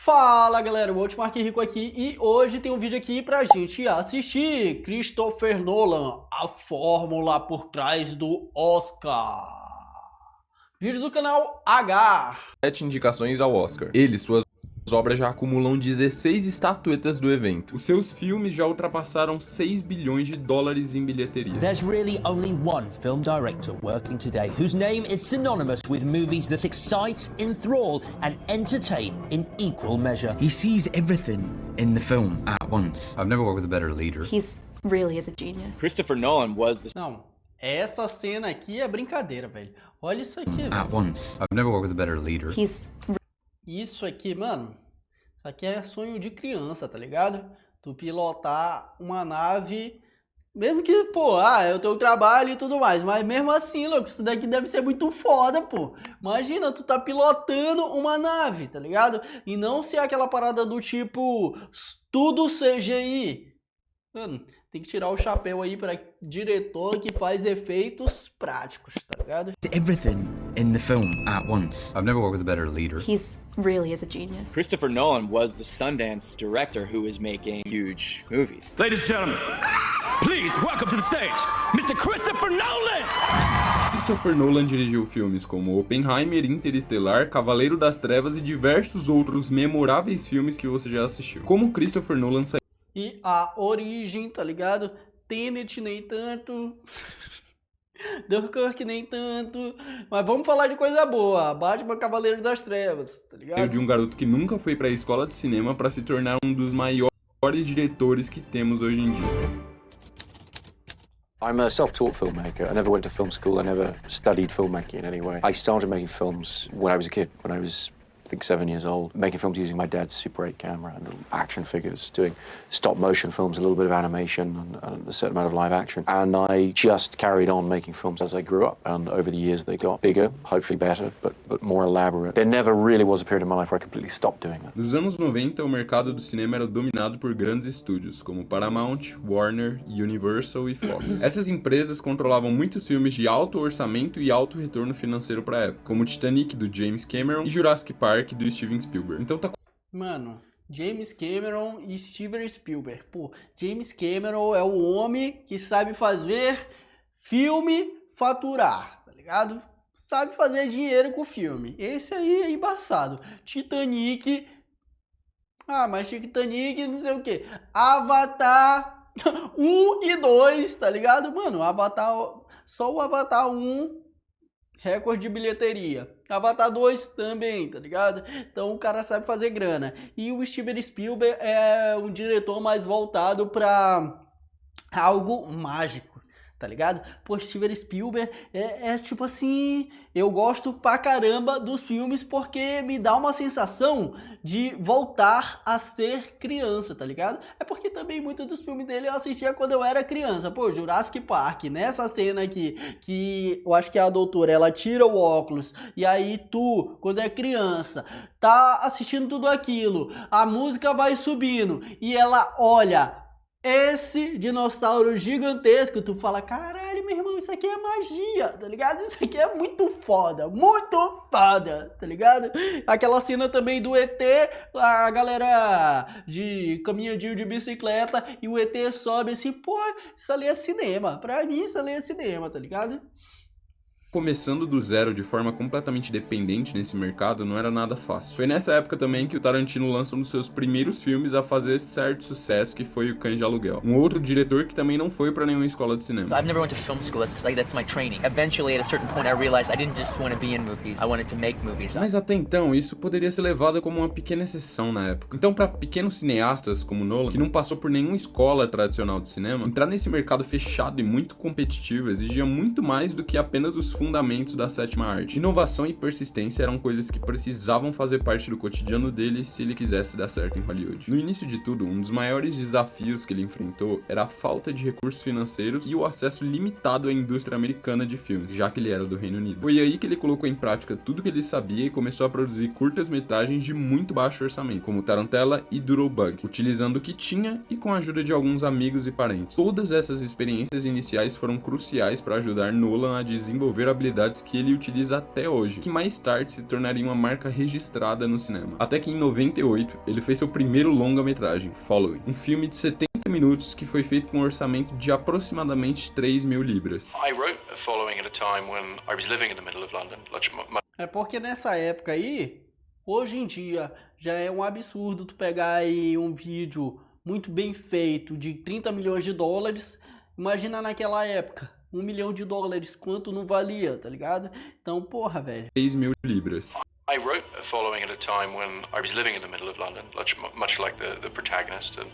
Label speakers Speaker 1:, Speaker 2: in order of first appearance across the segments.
Speaker 1: Fala galera, o Ultimar Rico aqui e hoje tem um vídeo aqui pra gente assistir Christopher Nolan, a fórmula por trás do Oscar. Vídeo do canal H.
Speaker 2: 7 indicações ao Oscar. Ele e suas obras já acumulam 16 estatuetas do evento. Os seus filmes já ultrapassaram 6 bilhões de dólares em bilheteria.
Speaker 3: There's really only one film director working today whose name is synonymous with movies that excite, enthrall, and entertain in equal measure.
Speaker 4: He sees everything in the film at once.
Speaker 5: I've never worked with a better leader.
Speaker 6: He's really is a genius.
Speaker 7: Christopher Nolan was the...
Speaker 1: Não, essa cena aqui é brincadeira, velho. Olha isso aqui, velho.
Speaker 4: At once.
Speaker 5: I've never worked with a better leader.
Speaker 6: He's
Speaker 1: Isso aqui, mano, isso aqui é sonho de criança, tá ligado? Tu pilotar uma nave, mesmo que, pô, eu tenho trabalho e tudo mais, mas mesmo assim, louco, isso daqui deve ser muito foda, pô. Imagina, tu tá pilotando uma nave, tá ligado? E não ser aquela parada do tipo, tudo CGI. Mano, tem que tirar o chapéu aí pra diretor que faz efeitos práticos, tá ligado?
Speaker 4: Everything in the film at once.
Speaker 5: I've never worked with a better leader.
Speaker 6: he's really is a genius.
Speaker 7: Christopher Nolan was the Sundance director who is making huge movies.
Speaker 8: Ladies and gentlemen, please welcome to the stage, Mr. Christopher Nolan!
Speaker 2: Christopher Nolan dirigiu filmes como Oppenheimer, Interestelar, Cavaleiro das Trevas e diversos outros memoráveis filmes que você já assistiu. Como Christopher Nolan saiu
Speaker 1: E a origem, tá ligado? Tenet nem tanto. Dunkirk nem tanto. Mas vamos falar de coisa boa. Batman Cavaleiro das Trevas, tá ligado?
Speaker 2: de um garoto que nunca foi pra escola de cinema para se tornar um dos maiores diretores que temos hoje em dia.
Speaker 9: I'm a self-taught filmmaker. I never went to film school. I never studied filmmaking in any way. I started making films when I was a kid, when I was, I think, 7 years old, making films using my dad's Super 8 camera and action figures, doing stop motion films, a little bit of animation and a certain amount of live action. And I just carried on making films as I grew up. And over the years they got bigger, hopefully better, but more elaborate. There never really was a period in my life where I completely stopped doing it.
Speaker 2: Nos anos 90, o mercado do cinema era dominado por grandes estúdios, como Paramount, Warner, Universal e Fox. Essas empresas controlavam muitos filmes de alto orçamento e alto retorno financeiro para a época, como Titanic, do James Cameron, e Jurassic Park, do Steven Spielberg. Então tá.
Speaker 1: Mano, James Cameron e Steven Spielberg. Pô, James Cameron é o homem que sabe fazer filme faturar, tá ligado? Sabe fazer dinheiro com o filme. Esse aí é embaçado. Titanic. Mas Titanic não sei o que. Avatar 1 e 2, tá ligado? Mano, Avatar. Só o Avatar 1. Recorde de bilheteria. Avatar 2 também, tá ligado? Então o cara sabe fazer grana. E o Steven Spielberg é um diretor mais voltado pra algo mágico, tá ligado? Pô, Steven Spielberg é tipo assim, eu gosto pra caramba dos filmes porque me dá uma sensação de voltar a ser criança, tá ligado? É porque também muitos dos filmes dele eu assistia quando eu era criança. Pô, Jurassic Park, nessa cena aqui, que eu acho que a doutora, ela tira o óculos, e aí tu, quando é criança, tá assistindo tudo aquilo, a música vai subindo, e ela olha esse dinossauro gigantesco, tu fala, caralho, meu irmão, isso aqui é magia, tá ligado? Isso aqui é muito foda, tá ligado? Aquela cena também do ET, a galera de caminhadinho de bicicleta, e o ET sobe assim, pô, isso ali é cinema, pra mim isso ali é cinema, tá ligado?
Speaker 2: Começando do zero de forma completamente dependente nesse mercado não era nada fácil. Foi nessa época também que o Tarantino lança um dos seus primeiros filmes a fazer certo sucesso, que foi O Cães de Aluguel. Um outro diretor que também não foi pra nenhuma escola de cinema.
Speaker 10: I've never went to film school. That's my training. Eventually, at a certain point, I realized I didn't just want to be in movies. I wanted to make movies.
Speaker 2: Mas até então, isso poderia ser levado como uma pequena exceção na época. Então, para pequenos cineastas como Nolan, que não passou por nenhuma escola tradicional de cinema, entrar nesse mercado fechado e muito competitivo exigia muito mais do que apenas os fundamentos da sétima arte. Inovação e persistência eram coisas que precisavam fazer parte do cotidiano dele se ele quisesse dar certo em Hollywood. No início de tudo, um dos maiores desafios que ele enfrentou era a falta de recursos financeiros e o acesso limitado à indústria americana de filmes, já que ele era do Reino Unido. Foi aí que ele colocou em prática tudo que ele sabia e começou a produzir curtas-metragens de muito baixo orçamento, como Tarantella e Doodlebug, utilizando o que tinha e com a ajuda de alguns amigos e parentes. Todas essas experiências iniciais foram cruciais para ajudar Nolan a desenvolver habilidades que ele utiliza até hoje, que mais tarde se tornaria uma marca registrada no cinema. Até que em 98, ele fez seu primeiro longa-metragem, Following, um filme de 70 minutos que foi feito com um orçamento de aproximadamente 3 mil libras.
Speaker 9: I wrote Following at a time when I was living in the middle of London.
Speaker 1: É porque nessa época aí, hoje em dia, já é um absurdo tu pegar aí um vídeo muito bem feito de 30 milhões de dólares. Imagina naquela época, 1 milhão de dólares, quanto não valia, tá ligado? Então, porra, velho.
Speaker 2: 3 mil libras.
Speaker 9: I wrote Following at a time when I was living in the middle of London, much like the protagonist, and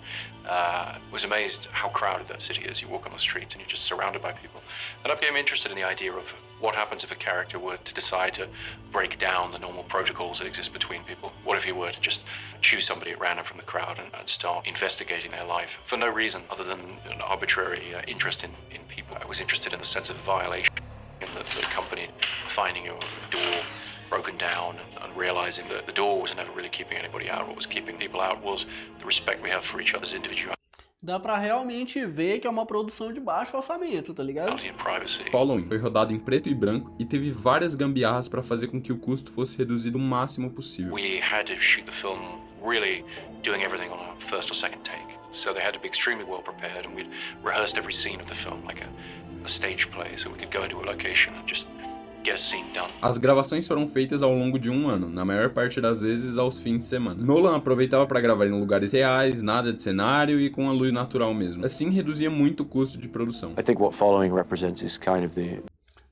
Speaker 9: was amazed how crowded that city is. You walk on the streets and you're just surrounded by people. And I became interested in the idea of what happens if a character were to decide to break down the normal protocols that exist between people. What if he were to just choose somebody at random from the crowd and start investigating their life for no reason other than an arbitrary interest in people. I was interested in the sense of violation that accompanied finding your door broken down and realizing that the door was never really keeping anybody out. What was keeping people out was the respect we have for each other's individuality.
Speaker 1: Dá pra realmente ver que é uma produção de baixo orçamento, tá ligado?
Speaker 2: Following foi rodado em preto e branco e teve várias gambiarras para fazer com que o custo fosse reduzido o máximo possível.
Speaker 9: We had to shoot the film really doing everything on a first or second take. So they had to be extremely well prepared, and we'd rehearsed every scene of the film like a stage play, so we could go into a location and just get a scene done.
Speaker 2: As gravações foram feitas ao longo de um ano, na maior parte das vezes aos fins de semana. Nolan aproveitava para gravar em lugares reais, nada de cenário e com a luz natural mesmo. Assim reduzia muito o custo de produção.
Speaker 9: I think what Following represents is kind of the...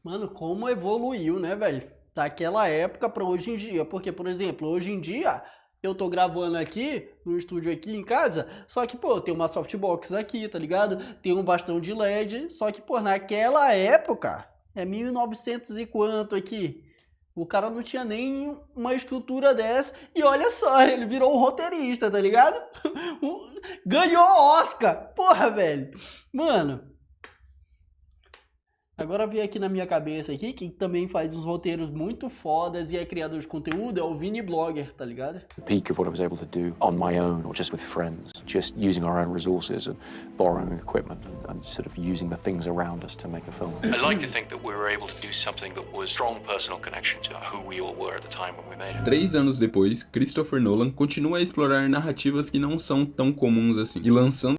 Speaker 1: Mano, como evoluiu, né, velho? Daquela época pra hoje em dia. Porque, por exemplo, hoje em dia eu tô gravando aqui, no estúdio aqui em casa, só que, pô, tem uma softbox aqui, tá ligado? Tem um bastão de LED, só que, pô, naquela época, é 1900 e quanto aqui? O cara não tinha nem uma estrutura dessa, e olha só, ele virou um roteirista, tá ligado? Ganhou Oscar! Porra, velho! Mano... Agora veio aqui na minha cabeça aqui, que também faz uns roteiros muito fodas e é criador de conteúdo, é o Vini Blogger, tá ligado?
Speaker 9: The peak of what I was able to do on my own or just with friends, just using our own resources and borrowing equipment and sort of using the things around us to make a film. I like to think that we were able to do something that was strong personal connection to who we all were at the time when we made it.
Speaker 2: 3 anos depois, Christopher Nolan continua a explorar narrativas que não são tão comuns assim, e lançando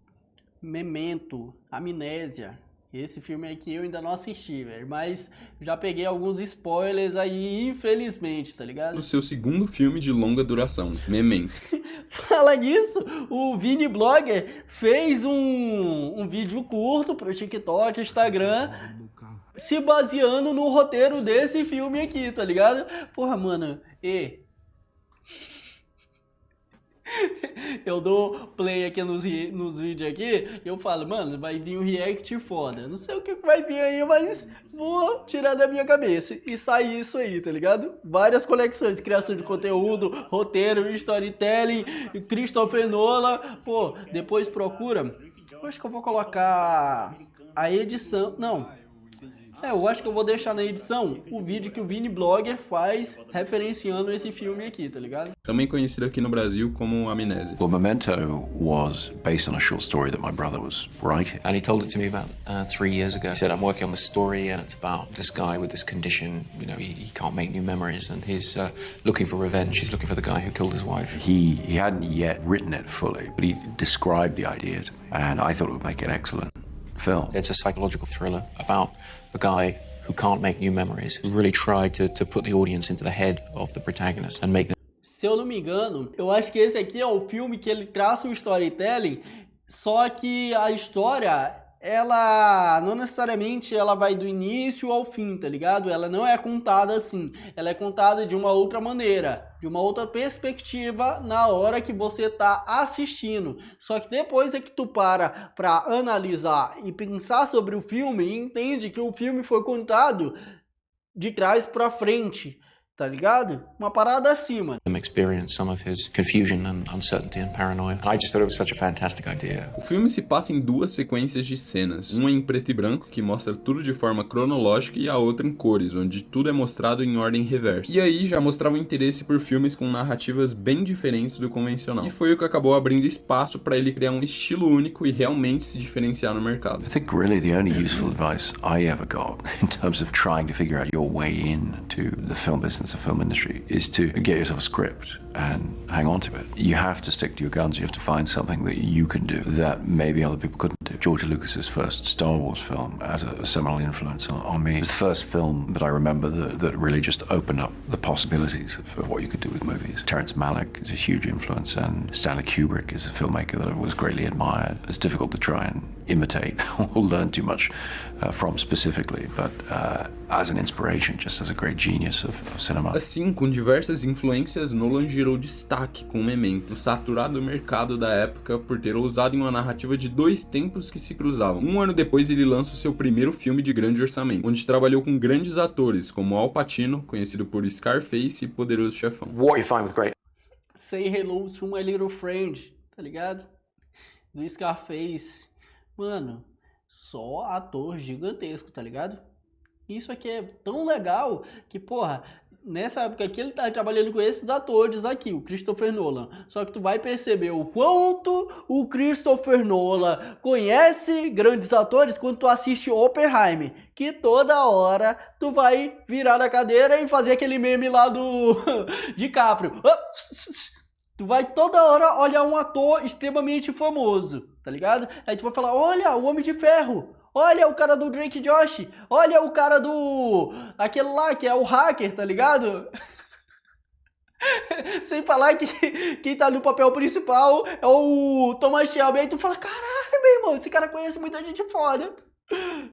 Speaker 1: Memento, Amnésia. Esse filme aqui eu ainda não assisti, velho, mas já peguei alguns spoilers aí, infelizmente, tá ligado?
Speaker 2: o seu segundo filme de longa duração, Memento.
Speaker 1: Fala nisso, o Vini Blogger fez um vídeo curto pro TikTok, Instagram, se baseando no roteiro desse filme aqui, tá ligado? Porra, mano, eu dou play aqui nos vídeos aqui, eu falo, mano, vai vir um react foda. Não sei o que vai vir aí, mas vou tirar da minha cabeça e sair isso aí, tá ligado? Várias conexões, criação de conteúdo, roteiro, storytelling, Christopher Nolan. Pô, depois procura. Eu acho que eu vou colocar a edição, não. Eu acho que eu vou deixar na edição o vídeo que o Vini Blogger faz referenciando esse filme aqui, tá ligado?
Speaker 2: Também conhecido aqui no Brasil como Amnésia.
Speaker 11: Well, Memento was based on a short story that my brother was writing.
Speaker 12: And he told it to me about 3 years ago. He said, I'm working on the story and it's about this guy with this condition, you know, he can't make new memories and he's looking for revenge. He's looking for the guy who killed his wife.
Speaker 11: He hadn't yet written it fully, but he described the idea to me, and I thought it would make an excellent film.
Speaker 12: It's a psychological thriller about a guy who can't make new memories, who really tried to put the audience into the head of the protagonist and make them...
Speaker 1: Se eu não me engano, eu acho que esse aqui é o filme que ele traça um storytelling, só que a história, ela não necessariamente ela vai do início ao fim, tá ligado? Ela não é contada assim, ela é contada de uma outra maneira, de uma outra perspectiva na hora que você tá assistindo. Só que depois é que tu para pra analisar e pensar sobre o filme e entende que o filme foi contado de trás pra frente. tá ligado? Uma parada assim, mano.
Speaker 12: Experience some of his confusion and uncertainty and paranoia. And I just thought it was such a fantastic idea.
Speaker 2: O filme se passa em duas sequências de cenas. Uma em preto e branco, que mostra tudo de forma cronológica, e a outra em cores, onde tudo é mostrado em ordem reversa. E aí já mostrava um interesse por filmes com narrativas bem diferentes do convencional. E foi o que acabou abrindo espaço para ele criar um estilo único e realmente se diferenciar no mercado.
Speaker 11: I think really the only useful advice I ever got in terms of trying to figure out your way into the film business, the film industry, is to get yourself a script and hang on to it. You have to stick to your guns. You have to find something that you can do that maybe other people couldn't do. George Lucas's first Star Wars film has a seminal influence on me. It was the first film that I remember that really just opened up the possibilities of what you could do with movies. Terrence Malick is a huge influence, and Stanley Kubrick is a filmmaker that I've always greatly admired. It's difficult to try and imitate or learn too much from specifically, but as an inspiration, just as a great genius of cinema.
Speaker 2: Assim, com diversas influências, Nolan gerou destaque com Memento, o saturado mercado da época por ter ousado em uma narrativa de dois tempos que se cruzavam. Um ano depois, ele lança o seu primeiro filme de grande orçamento, onde trabalhou com grandes atores como Al Pacino, conhecido por Scarface e Poderoso Chefão.
Speaker 9: What you find with great
Speaker 1: Say Hello to My Little Friend, tá ligado? Do Scarface. Mano, só ator gigantesco, tá ligado? Isso aqui é tão legal que, porra, nessa época aqui ele tá trabalhando com esses atores aqui, o Christopher Nolan. Só que tu vai perceber o quanto o Christopher Nolan conhece grandes atores quando tu assiste Oppenheimer. Que toda hora tu vai virar na cadeira e fazer aquele meme lá do DiCaprio. Tu vai toda hora olhar um ator extremamente famoso, tá ligado? Aí tu vai falar, olha, o Homem de Ferro. Olha o cara do Drake Josh. Olha o cara do... aquele lá que é o hacker, tá ligado? Sem falar que quem tá no papel principal é o Thomas Shelby. Aí tu fala, caralho, meu irmão, esse cara conhece muita gente foda.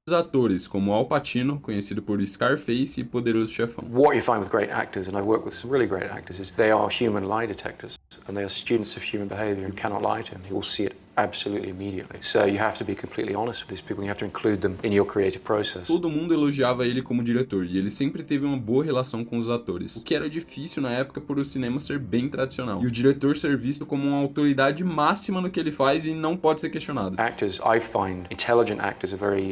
Speaker 2: Os atores como Al Pacino, conhecido por Scarface e Poderoso Chefão.
Speaker 9: What you find with great actors, and I've worked with some really great actors, is they are human lie detectors, and they are students of human behavior. You cannot lie to them. He will see it absolutely immediately. So you have to be completely honest with these people. You have to include them in your creative process.
Speaker 2: Todo mundo elogiava ele como diretor, e ele sempre teve uma boa relação com os atores, o que era difícil na época por o cinema ser bem tradicional, e o diretor ser visto como uma autoridade máxima no que ele faz e não pode ser questionado.
Speaker 9: Actors, I find intelligent actors are very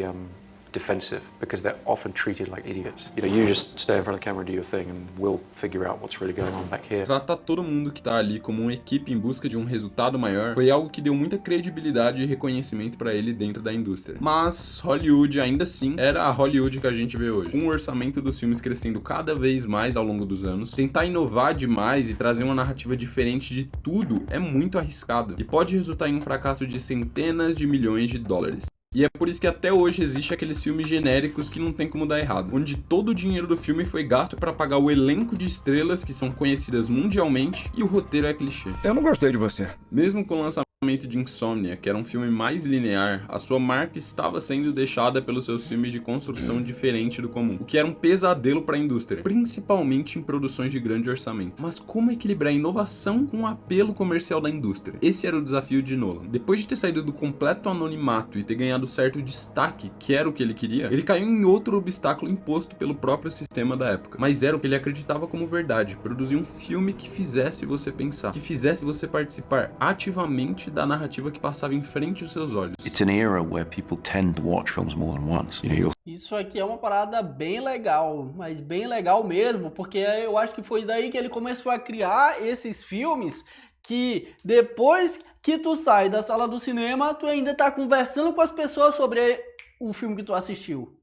Speaker 9: defensive because they're often treated like idiots. You know, you just stay in front of the camera and do your thing and we'll figure out what's really going on back here.
Speaker 2: Tratar todo mundo que tá ali como uma equipe em busca de um resultado maior foi algo que deu muita credibilidade e reconhecimento pra ele dentro da indústria. Mas Hollywood ainda assim era a Hollywood que a gente vê hoje. Com o orçamento dos filmes crescendo cada vez mais ao longo dos anos, tentar inovar demais e trazer uma narrativa diferente de tudo é muito arriscado e pode resultar em um fracasso de centenas de milhões de dólares. E é por isso que até hoje existe aqueles filmes genéricos que não tem como dar errado, onde todo o dinheiro do filme foi gasto para pagar o elenco de estrelas que são conhecidas mundialmente e o roteiro é clichê.
Speaker 8: Eu não gostei de você.
Speaker 2: Mesmo com o lançamento de Insomnia, que era um filme mais linear, a sua marca estava sendo deixada pelos seus filmes de construção diferente do comum, o que era um pesadelo para a indústria, principalmente em produções de grande orçamento. Mas como equilibrar a inovação com o apelo comercial da indústria? Esse era o desafio de Nolan. Depois de ter saído do completo anonimato e ter ganhado certo destaque, que era o que ele queria, ele caiu em outro obstáculo imposto pelo próprio sistema da época. Mas era o que ele acreditava como verdade: produzir um filme que fizesse você pensar, que fizesse você participar ativamente da narrativa que passava em frente aos seus olhos.
Speaker 11: It's an era where people tend to watch films more than once. You know,
Speaker 1: Isso aqui é uma parada bem legal, mas bem legal mesmo, porque eu acho que foi daí que ele começou a criar esses filmes que depois que tu sai da sala do cinema, tu ainda tá conversando com as pessoas sobre o filme que tu assistiu.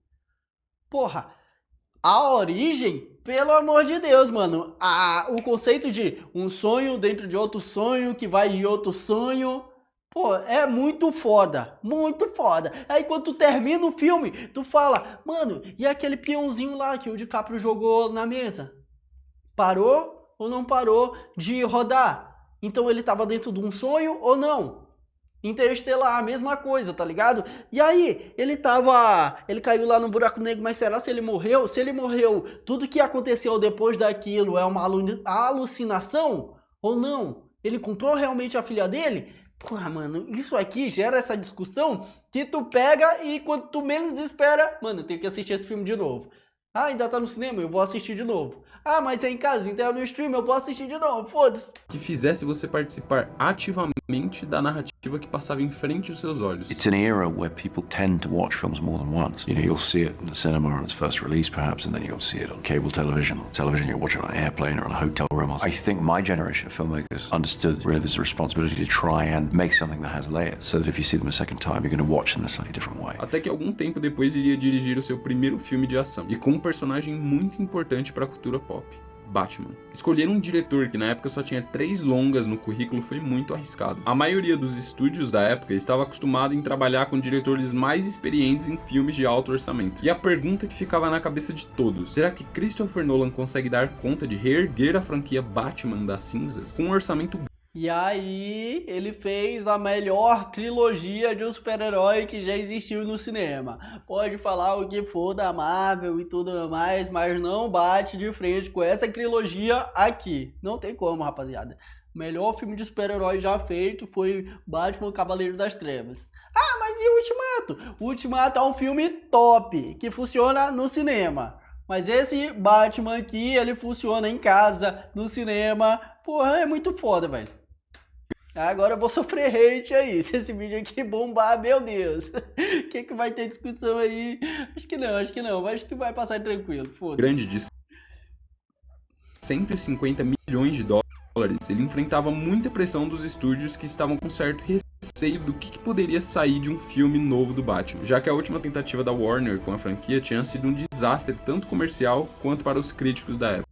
Speaker 1: Porra, A Origem, pelo amor de Deus, mano. O conceito de um sonho dentro de outro sonho, que vai de outro sonho. Pô, é muito foda. Muito foda. Aí quando tu termina o filme, tu fala, mano, e aquele peãozinho lá que o DiCaprio jogou na mesa? Parou ou não parou de rodar? Então ele tava dentro de um sonho ou não? Interestelar, a mesma coisa, tá ligado? E aí, ele caiu lá no buraco negro, mas será se ele morreu? Se ele morreu, tudo que aconteceu depois daquilo é uma alucinação? Ou não? Ele comprou realmente a filha dele? Porra, mano, isso aqui gera essa discussão que tu pega e quando tu menos espera, mano, eu tenho que assistir esse filme de novo. Ah, ainda tá no cinema, eu vou assistir de novo. Ah, mas é em casa, então é no stream, eu vou assistir de novo, foda-se.
Speaker 2: Que fizesse você participar ativamente da narrativa que passava em frente aos seus olhos.
Speaker 11: It's an era where people tend to watch films more than once. You know, you'll see it in the cinema on its first release, perhaps, and then you'll see it on cable television. On television, you'll watch it on an airplane or in a hotel room. I think my generation of filmmakers understood really there's a responsibility to try and make something that has layers, so that if you see them a second time, you're going to watch them in a slightly different way.
Speaker 2: Até que algum tempo depois iria dirigir o seu primeiro filme de ação, e com um personagem muito importante para a cultura pop. Batman. Escolher um diretor que na época só tinha 3 longas no currículo foi muito arriscado. A maioria dos estúdios da época estava acostumado em trabalhar com diretores mais experientes em filmes de alto orçamento. E a pergunta que ficava na cabeça de todos: será que Christopher Nolan consegue dar conta de reerguer a franquia Batman das cinzas com um orçamento?
Speaker 1: E aí, ele fez a melhor trilogia de um super-herói que já existiu no cinema. Pode falar o que for da Marvel e tudo mais, mas não bate de frente com essa trilogia aqui. Não tem como, rapaziada. O melhor filme de super-herói já feito foi Batman, Cavaleiro das Trevas. Ah, mas e o Ultimato? O Ultimato é um filme top, que funciona no cinema. Mas esse Batman aqui, ele funciona em casa, no cinema. Porra, é muito foda, velho. Agora eu vou sofrer hate aí, se esse vídeo aqui bombar, meu Deus. O que vai ter discussão aí? Acho que não. Acho que vai passar tranquilo, foda-se.
Speaker 2: Grande de 150 milhões de dólares, ele enfrentava muita pressão dos estúdios que estavam com certo receio do que poderia sair de um filme novo do Batman, já que a última tentativa da Warner com a franquia tinha sido um desastre tanto comercial quanto para os críticos da época.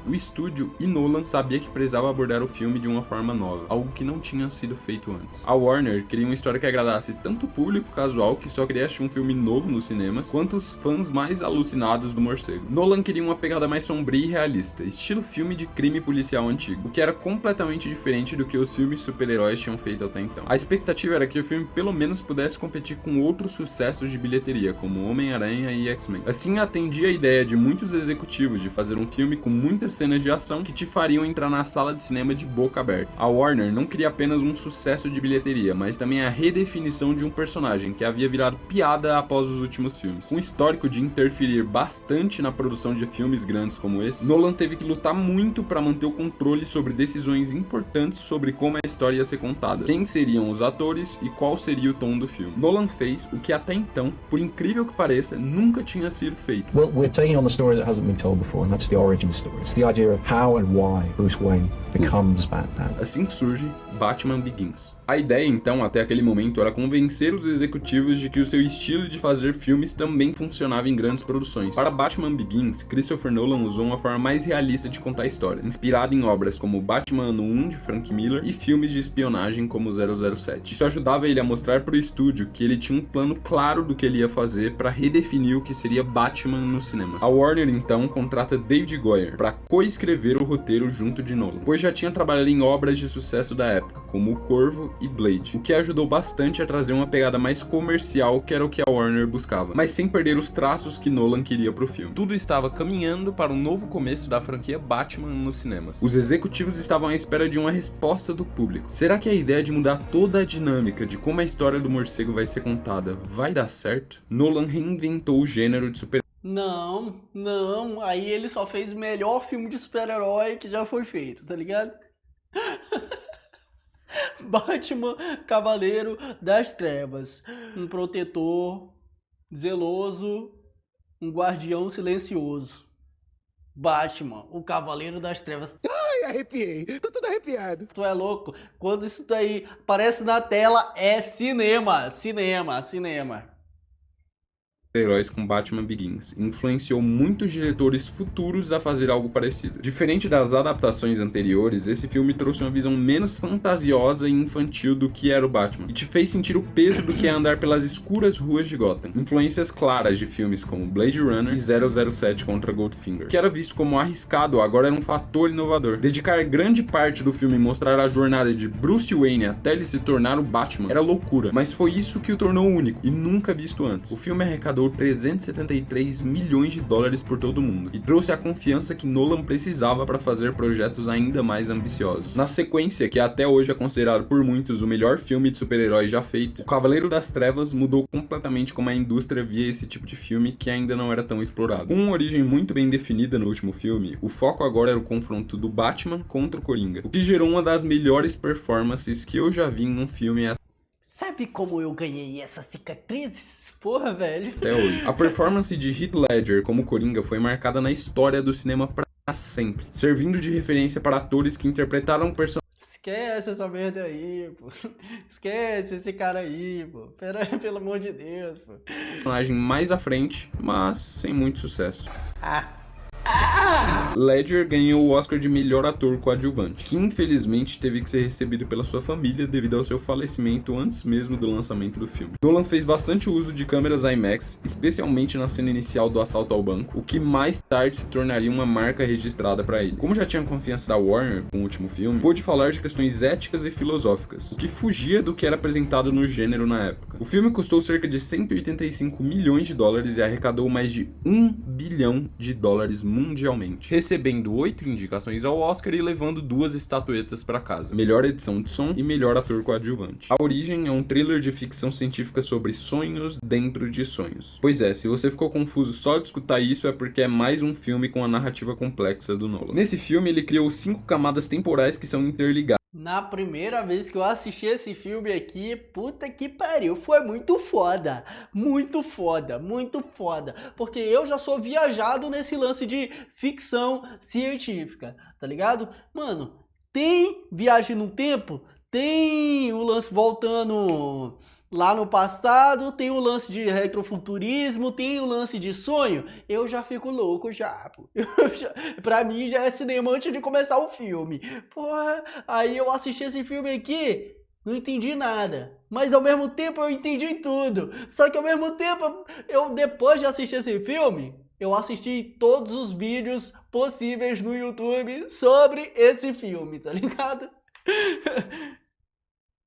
Speaker 2: O estúdio e Nolan sabia que precisava abordar o filme de uma forma nova, algo que não tinha sido feito antes. A Warner queria uma história que agradasse tanto o público casual que só queria assistir um filme novo nos cinemas, quanto os fãs mais alucinados do morcego. Nolan queria uma pegada mais sombria e realista, estilo filme de crime policial antigo, o que era completamente diferente do que os filmes super-heróis tinham feito até então. A expectativa era que o filme pelo menos pudesse competir com outros sucessos de bilheteria, como Homem-Aranha e X-Men. Assim, atendia a ideia de muitos executivos de fazer um filme com muitas cenas de ação que te fariam entrar na sala de cinema de boca aberta. A Warner não queria apenas um sucesso de bilheteria, mas também a redefinição de um personagem que havia virado piada após os últimos filmes. Com um histórico de interferir bastante na produção de filmes grandes como esse, Nolan teve que lutar muito para manter o controle sobre decisões importantes sobre como a história ia ser contada, quem seriam os atores e qual seria o tom do filme. Nolan fez o que até então, por incrível que pareça, nunca tinha sido feito.
Speaker 13: Well, we're taking on the story that hasn't been told before, and that's the origin story. It's the idea of how and why Bruce Wayne becomes Batman.
Speaker 2: Assim surge Batman Begins. A ideia, então, até aquele momento, era convencer os executivos de que o seu estilo de fazer filmes também funcionava em grandes produções. Para Batman Begins, Christopher Nolan usou uma forma mais realista de contar a história, inspirada em obras como Batman Ano 1, de Frank Miller, e filmes de espionagem como 007. Isso ajudava ele a mostrar para o estúdio que ele tinha um plano claro do que ele ia fazer para redefinir o que seria Batman nos cinemas. A Warner, então, contrata David Goyer para coescrever o roteiro junto de Nolan, pois já tinha trabalhado em obras de sucesso da época, como O Corvo e Blade, o que ajudou bastante a trazer uma pegada mais comercial, que era o que a Warner buscava, mas sem perder os traços que Nolan queria pro filme. Tudo estava caminhando para um novo começo da franquia Batman nos cinemas. Os executivos estavam à espera de uma resposta do público. Será que a ideia de mudar toda a dinâmica de como a história do morcego vai ser contada vai dar certo? Nolan reinventou o gênero de super...
Speaker 1: Não, aí ele só fez o melhor filme de super-herói que já foi feito, tá ligado? Batman, Cavaleiro das Trevas, um protetor zeloso, um guardião silencioso. Batman, o Cavaleiro das Trevas.
Speaker 14: Ai, arrepiei, tô todo arrepiado.
Speaker 1: Tu é louco? Quando isso daí aparece na tela, é cinema.
Speaker 2: Heróis com Batman Begins influenciou muitos diretores futuros a fazer algo parecido. Diferente das adaptações anteriores, esse filme trouxe uma visão menos fantasiosa e infantil do que era o Batman, e te fez sentir o peso do que é andar pelas escuras ruas de Gotham. Influências claras de filmes como Blade Runner e 007 contra Goldfinger, que era visto como arriscado, agora era um fator inovador. Dedicar grande parte do filme em mostrar a jornada de Bruce Wayne até ele se tornar o Batman era loucura, mas foi isso que o tornou único e nunca visto antes. O filme arrecadou arrecadou 373 milhões de dólares por todo o mundo e trouxe a confiança que Nolan precisava para fazer projetos ainda mais ambiciosos. Na sequência, que até hoje é considerado por muitos o melhor filme de super-heróis já feito, O Cavaleiro das Trevas mudou completamente como a indústria via esse tipo de filme que ainda não era tão explorado. Com uma origem muito bem definida no último filme, o foco agora era o confronto do Batman contra o Coringa, o que gerou uma das melhores performances que eu já vi em um filme
Speaker 1: Sabe como eu ganhei essas cicatrizes? Porra, velho.
Speaker 2: até hoje. A performance de Heath Ledger como Coringa foi marcada na história do cinema pra sempre, servindo de referência para atores que interpretaram personagens.
Speaker 1: Esquece essa merda aí, pô. Esquece esse cara aí, pô. Pelo amor de Deus, pô.
Speaker 2: Personagem mais à frente, mas sem muito sucesso. Ledger ganhou o Oscar de melhor ator coadjuvante, que infelizmente teve que ser recebido pela sua família devido ao seu falecimento antes mesmo do lançamento do filme. Nolan fez bastante uso de câmeras IMAX, especialmente na cena inicial do assalto ao banco, o que mais tarde se tornaria uma marca registrada para ele. Como já tinha confiança da Warner com o último filme, pôde falar de questões éticas e filosóficas, o que fugia do que era apresentado no gênero na época. O filme custou cerca de 185 milhões de dólares e arrecadou mais de 1 bilhão de dólares mundialmente, recebendo 8 indicações ao Oscar e levando 2 estatuetas para casa: melhor edição de som e melhor ator coadjuvante. A Origem é um thriller de ficção científica sobre sonhos dentro de sonhos. Pois é, se você ficou confuso só de escutar isso, é porque é mais um filme com a narrativa complexa do Nolan. Nesse filme, ele criou 5 camadas temporais que são interligadas.
Speaker 1: Na primeira vez que eu assisti esse filme aqui, puta que pariu, foi muito foda, muito foda, muito foda, porque eu já sou viajado nesse lance de ficção científica, tá ligado? Mano, tem viagem no tempo, tem o lance voltando lá no passado, tem o lance de retrofuturismo, tem o lance de sonho, eu já fico louco já, pô. Pra mim já é cinema antes de começar o filme. Porra, aí eu assisti esse filme aqui, não entendi nada. Mas ao mesmo tempo eu entendi tudo. Só que ao mesmo tempo, eu depois de assistir esse filme, eu assisti todos os vídeos possíveis no YouTube sobre esse filme, tá ligado?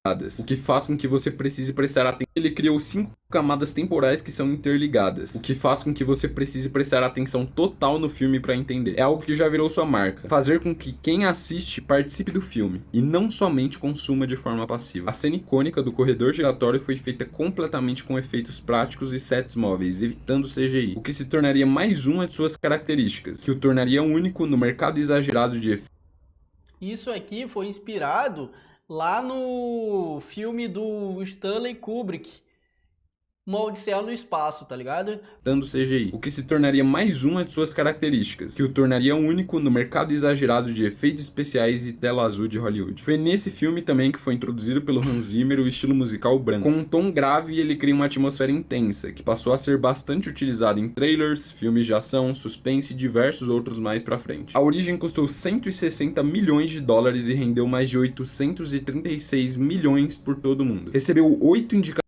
Speaker 2: O que faz com que você precise prestar atenção. Ele criou 5 camadas temporais que são interligadas, o que faz com que você precise prestar atenção total no filme para entender. É algo que já virou sua marca, fazer com que quem assiste participe do filme e não somente consuma de forma passiva. A cena icônica do corredor giratório foi feita completamente com efeitos práticos e sets móveis, evitando CGI, o que se tornaria mais uma de suas características, que o tornaria único no mercado exagerado de efeitos.
Speaker 1: Isso aqui foi inspirado lá no filme do Stanley Kubrick, Uma Odisseia no Espaço, tá ligado?
Speaker 2: Dando CGI, o que se tornaria mais uma de suas características, que o tornaria único no mercado exagerado de efeitos especiais e tela azul de Hollywood. Foi nesse filme também que foi introduzido pelo Hans Zimmer o estilo musical branco. Com um tom grave, ele cria uma atmosfera intensa, que passou a ser bastante utilizado em trailers, filmes de ação, suspense e diversos outros mais pra frente. A Origem custou 160 milhões de dólares e rendeu mais de 836 milhões por todo o mundo. Recebeu 8 indicações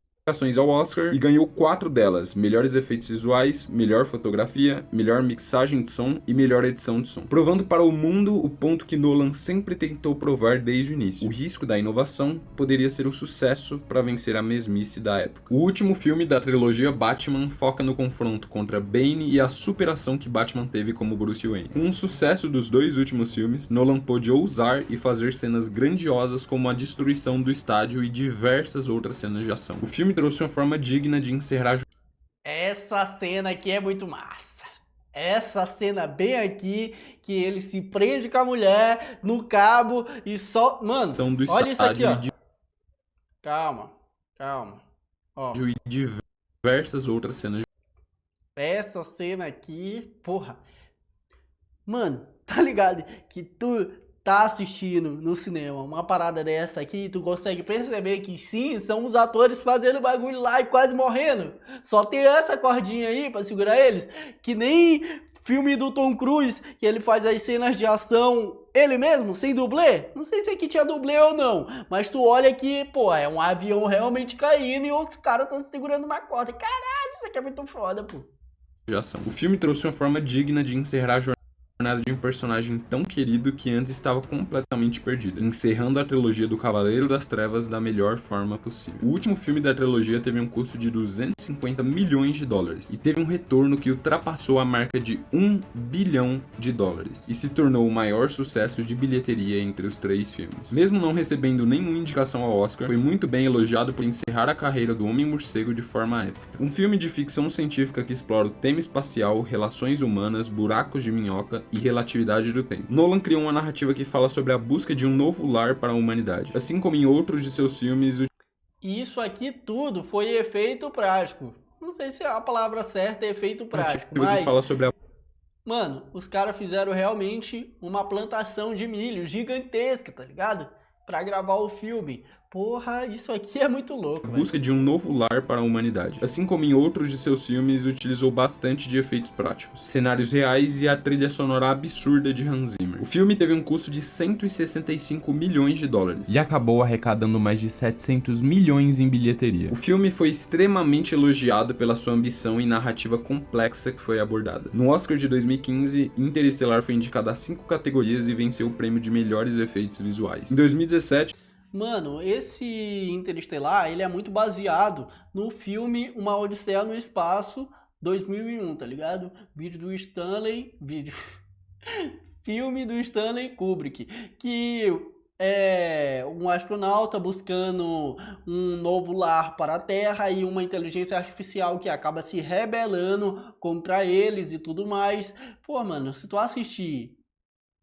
Speaker 2: ao Oscar e ganhou 4 delas: melhores efeitos visuais, melhor fotografia, melhor mixagem de som e melhor edição de som, provando para o mundo o ponto que Nolan sempre tentou provar desde o início: o risco da inovação poderia ser o sucesso para vencer a mesmice da época. O último filme da trilogia Batman foca no confronto contra Bane e a superação que Batman teve como Bruce Wayne. Com o sucesso dos 2 últimos filmes, Nolan pôde ousar e fazer cenas grandiosas como a destruição do estádio e diversas outras cenas de ação. O filme trouxe uma forma digna de encerrar.
Speaker 1: Essa cena aqui é muito massa. Essa cena bem aqui, que ele se prende com a mulher no cabo e só... Mano, olha isso aqui, ó. Calma, calma. Ó.
Speaker 2: E diversas outras cenas.
Speaker 1: Essa cena aqui, porra. Mano, tá ligado? Que tu tá assistindo no cinema uma parada dessa aqui, tu consegue perceber que sim, são os atores fazendo bagulho lá e quase morrendo. Só tem essa cordinha aí pra segurar eles, que nem filme do Tom Cruise, que ele faz as cenas de ação ele mesmo, sem dublê. Não sei se aqui tinha dublê ou não, mas tu olha que, pô, é um avião realmente caindo e os caras estão segurando uma corda. Caralho, isso aqui é muito foda, pô.
Speaker 2: O filme trouxe uma forma digna de encerrar a jornada jornada de um personagem tão querido que antes estava completamente perdido, encerrando a trilogia do Cavaleiro das Trevas da melhor forma possível. O último filme da trilogia teve um custo de 250 milhões de dólares e teve um retorno que ultrapassou a marca de 1 bilhão de dólares e se tornou o maior sucesso de bilheteria entre os 3 filmes. Mesmo não recebendo nenhuma indicação ao Oscar, foi muito bem elogiado por encerrar a carreira do Homem-Morcego de forma épica. Um filme de ficção científica que explora o tema espacial, relações humanas, buracos de minhoca e relatividade do tempo. Nolan criou uma narrativa que fala sobre a busca de um novo lar para a humanidade, assim como em outros de seus filmes.
Speaker 1: Isso aqui tudo foi efeito prático. Não sei se a palavra certa é efeito prático, mas...
Speaker 2: fala sobre a...
Speaker 1: Mano, os caras fizeram realmente uma plantação de milho gigantesca, tá ligado? Pra gravar o filme. Porra, isso aqui é muito louco, velho.
Speaker 2: Busca de um novo lar para a humanidade. Assim como em outros de seus filmes, utilizou bastante de efeitos práticos, cenários reais e a trilha sonora absurda de Hans Zimmer. O filme teve um custo de 165 milhões de dólares e acabou arrecadando mais de 700 milhões em bilheteria. O filme foi extremamente elogiado pela sua ambição e narrativa complexa que foi abordada. No Oscar de 2015, Interestelar foi indicado a 5 categorias e venceu o prêmio de melhores efeitos visuais. Em 2017,
Speaker 1: mano, esse Interestelar, ele é muito baseado no filme Uma Odisseia no Espaço 2001, tá ligado? Filme do Stanley Kubrick, que é um astronauta buscando um novo lar para a Terra e uma inteligência artificial que acaba se rebelando contra eles e tudo mais. Pô, mano, se tu assistir...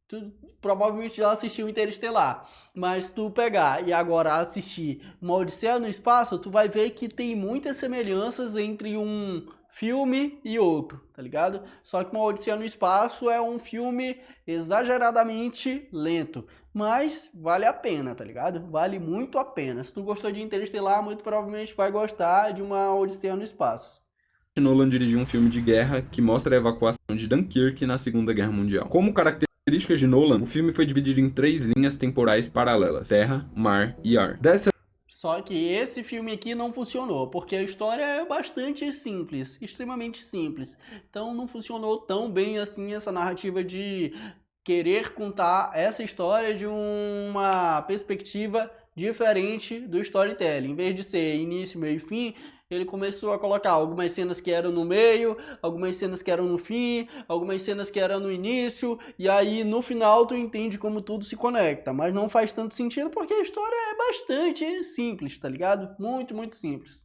Speaker 1: Tu provavelmente já assistiu Interestelar, mas tu pegar e agora assistir Uma Odisseia no Espaço, tu vai ver que tem muitas semelhanças entre um filme e outro, tá ligado? Só que Uma Odisseia no Espaço é um filme exageradamente lento, mas vale a pena, tá ligado? Vale muito a pena. Se tu gostou de Interestelar, muito provavelmente vai gostar de Uma Odisseia no Espaço.
Speaker 2: Nolan dirigiu um filme de guerra que mostra a evacuação de Dunkirk na Segunda Guerra Mundial. Como características de Nolan, o filme foi dividido em 3 linhas temporais paralelas: terra, mar e ar.
Speaker 1: Só que esse filme aqui não funcionou, porque a história é bastante simples, extremamente simples. Então não funcionou tão bem assim essa narrativa de querer contar essa história de uma perspectiva diferente do storytelling. Em vez de ser início, meio e fim, ele começou a colocar algumas cenas que eram no meio, algumas cenas que eram no fim, algumas cenas que eram no início, e aí no final tu entende como tudo se conecta, mas não faz tanto sentido porque a história é bastante simples, tá ligado? Muito, muito simples.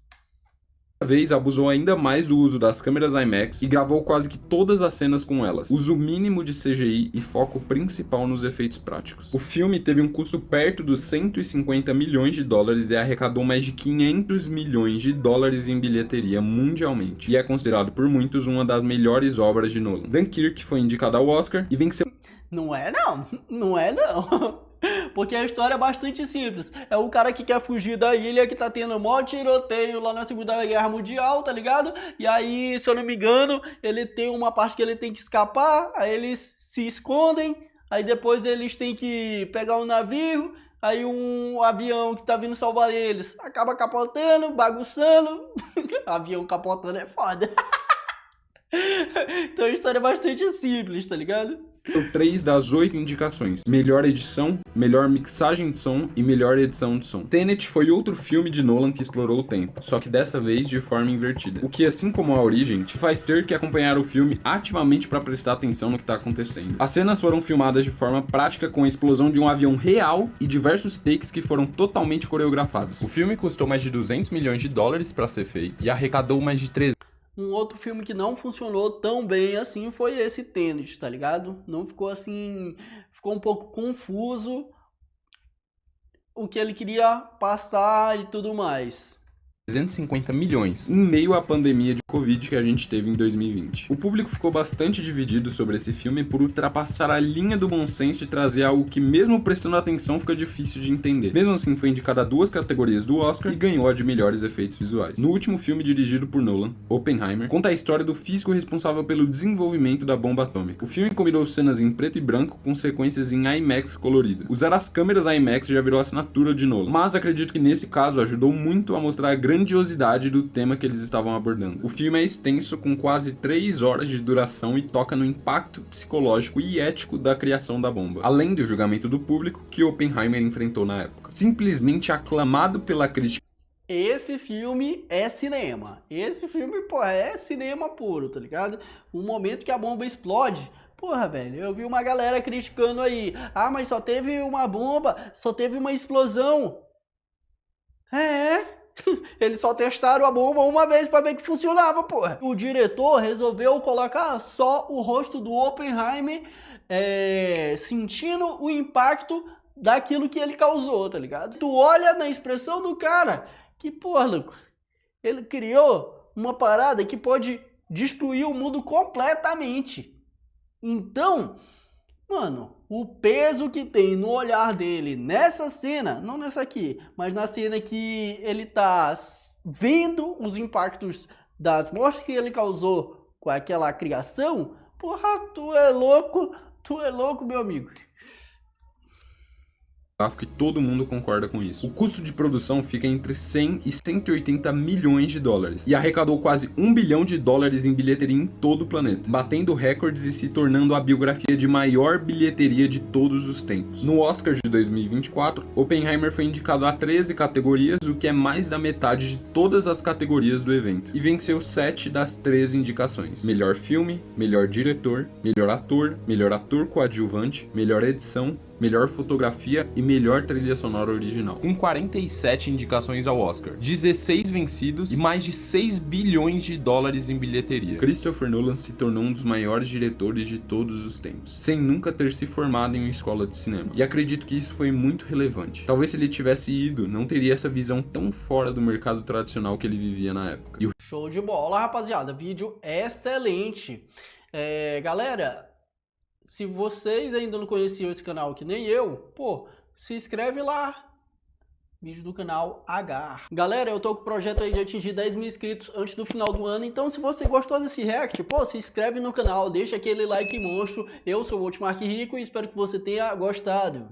Speaker 2: Dessa vez, abusou ainda mais do uso das câmeras IMAX e gravou quase que todas as cenas com elas. Uso mínimo de CGI e foco principal nos efeitos práticos. O filme teve um custo perto dos 150 milhões de dólares e arrecadou mais de 500 milhões de dólares em bilheteria mundialmente. E é considerado por muitos uma das melhores obras de Nolan. Dunkirk foi indicado ao Oscar e venceu...
Speaker 1: Não é não. Porque a história é bastante simples. É o cara que quer fugir da ilha, que tá tendo mó tiroteio lá na Segunda Guerra Mundial, tá ligado? E aí, se eu não me engano, ele tem uma parte que ele tem que escapar, aí eles se escondem, aí depois eles têm que pegar um navio, aí um avião que tá vindo salvar eles acaba capotando, bagunçando. Avião capotando é foda. Então a história é bastante simples, tá ligado?
Speaker 2: 3 das 8 indicações: melhor edição, melhor mixagem de som e melhor edição de som. Tenet foi outro filme de Nolan que explorou o tempo, só que dessa vez de forma invertida. O que, assim como A Origem, te faz ter que acompanhar o filme ativamente para prestar atenção no que está acontecendo. As cenas foram filmadas de forma prática com a explosão de um avião real e diversos takes que foram totalmente coreografados. O filme custou mais de 200 milhões de dólares para ser feito e arrecadou mais de 300.
Speaker 1: Um outro filme que não funcionou tão bem assim foi esse Tenet, tá ligado? Não ficou assim... Ficou um pouco confuso o que ele queria passar e tudo mais.
Speaker 2: 350 milhões, em meio à pandemia de Covid que a gente teve em 2020. O público ficou bastante dividido sobre esse filme por ultrapassar a linha do bom senso e trazer algo que, mesmo prestando atenção, fica difícil de entender. Mesmo assim, foi indicado a 2 categorias do Oscar e ganhou a de melhores efeitos visuais. No último filme dirigido por Nolan, Oppenheimer, conta a história do físico responsável pelo desenvolvimento da bomba atômica. O filme combinou cenas em preto e branco com sequências em IMAX colorido. Usar as câmeras IMAX já virou assinatura de Nolan, mas acredito que nesse caso ajudou muito a mostrar a grande grandiosidade do tema que eles estavam abordando. O filme é extenso, com quase 3 horas de duração e toca no impacto psicológico e ético da criação da bomba, além do julgamento do público que Oppenheimer enfrentou na época. Simplesmente aclamado pela crítica.
Speaker 1: Esse filme é cinema. Esse filme, porra, é cinema puro, tá ligado? O momento que a bomba explode, porra, velho, eu vi uma galera criticando aí. Ah, mas só teve uma bomba, só teve uma explosão. Eles só testaram a bomba uma vez pra ver que funcionava, porra. O diretor resolveu colocar só o rosto do Oppenheimer sentindo o impacto daquilo que ele causou, tá ligado? Tu olha na expressão do cara que, porra, louco, ele criou uma parada que pode destruir o mundo completamente. Então, mano, o peso que tem no olhar dele nessa cena, não nessa aqui, mas na cena que ele tá vendo os impactos das mortes que ele causou com aquela criação, porra, tu é louco, meu amigo.
Speaker 2: Que todo mundo concorda com isso. O custo de produção fica entre 100 e 180 milhões de dólares e arrecadou quase $1 bilhão em bilheteria em todo o planeta, batendo recordes e se tornando a biografia de maior bilheteria de todos os tempos. No Oscar de 2024, Oppenheimer foi indicado a 13 categorias, o que é mais da metade de todas as categorias do evento, e venceu 7 das 13 indicações: melhor filme, melhor diretor, melhor ator coadjuvante, melhor edição, melhor fotografia e melhor trilha sonora original. Com 47 indicações ao Oscar, 16 vencidos e mais de $6 bilhões em bilheteria. Christopher Nolan se tornou um dos maiores diretores de todos os tempos, sem nunca ter se formado em uma escola de cinema. E acredito que isso foi muito relevante. Talvez se ele tivesse ido, não teria essa visão tão fora do mercado tradicional que ele vivia na época.
Speaker 1: Show de bola, rapaziada. Vídeo excelente. Galera, se vocês ainda não conheciam esse canal que nem eu, pô, se inscreve lá. Vídeo do canal H. Galera, eu tô com o projeto aí de atingir 10 mil inscritos antes do final do ano. Então, se você gostou desse react, pô, se inscreve no canal, deixa aquele like monstro. Eu sou o Hotmark Rico e espero que você tenha gostado.